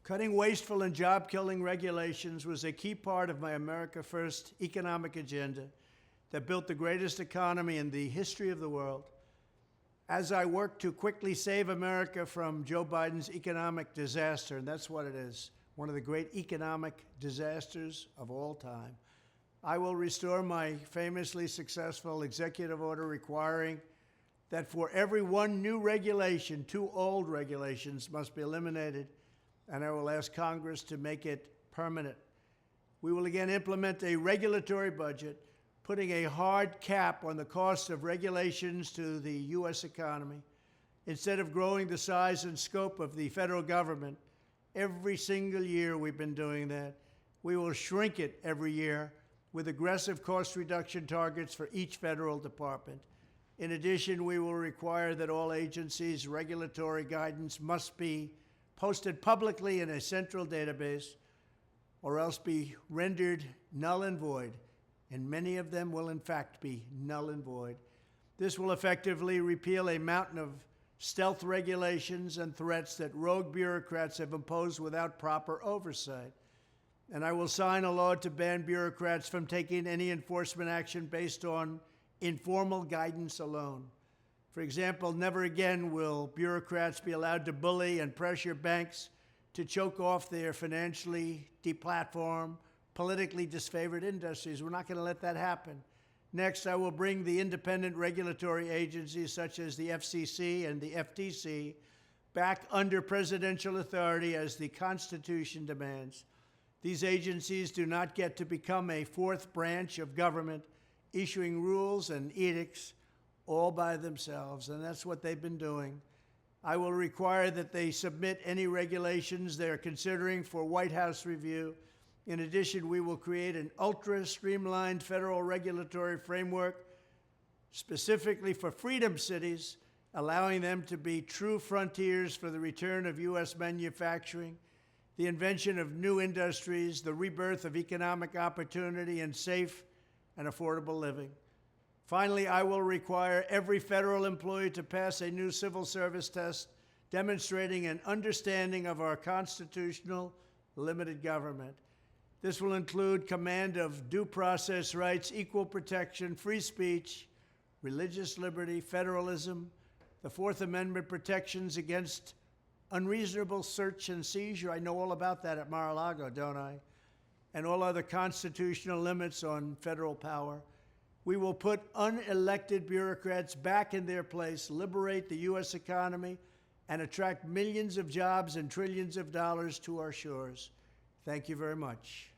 Cutting wasteful and job-killing regulations was a key part of my America First economic agenda that built the greatest economy in the history of the world. As I work to quickly save America from Joe Biden's economic disaster, and that's what it is, one of the great economic disasters of all time, I will restore my famously successful executive order requiring that for every one new regulation, 2 old regulations must be eliminated, and I will ask Congress to make it permanent. We will again implement a regulatory budget, putting a hard cap on the cost of regulations to the U.S. economy. Instead of growing the size and scope of the federal government, every single year we've been doing that, we will shrink it every year with aggressive cost reduction targets for each federal department. In addition, we will require that all agencies' regulatory guidance must be posted publicly in a central database or else be rendered null and void, and many of them will in fact be null and void. This will effectively repeal a mountain of stealth regulations and threats that rogue bureaucrats have imposed without proper oversight. And I will sign a law to ban bureaucrats from taking any enforcement action based on informal guidance alone. For example, never again will bureaucrats be allowed to bully and pressure banks to choke off their financially deplatformed, politically disfavored industries. We're not going to let that happen. Next, I will bring the independent regulatory agencies such as the FCC and the FTC back under presidential authority as the Constitution demands. These agencies do not get to become a 4th branch of government, issuing rules and edicts all by themselves, and that's what they've been doing. I will require that they submit any regulations they are considering for White House review. In addition, we will create an ultra-streamlined federal regulatory framework specifically for freedom cities, allowing them to be true frontiers for the return of U.S. manufacturing, the invention of new industries, the rebirth of economic opportunity, and safe and affordable living. Finally, I will require every federal employee to pass a new civil service test demonstrating an understanding of our constitutional limited government. This will include command of due process rights, equal protection, free speech, religious liberty, federalism, the 4th Amendment protections against unreasonable search and seizure. I know all about that at Mar-a-Lago, don't I? And all other constitutional limits on federal power. We will put unelected bureaucrats back in their place, liberate the U.S. economy, and attract millions of jobs and trillions of dollars to our shores. Thank you very much.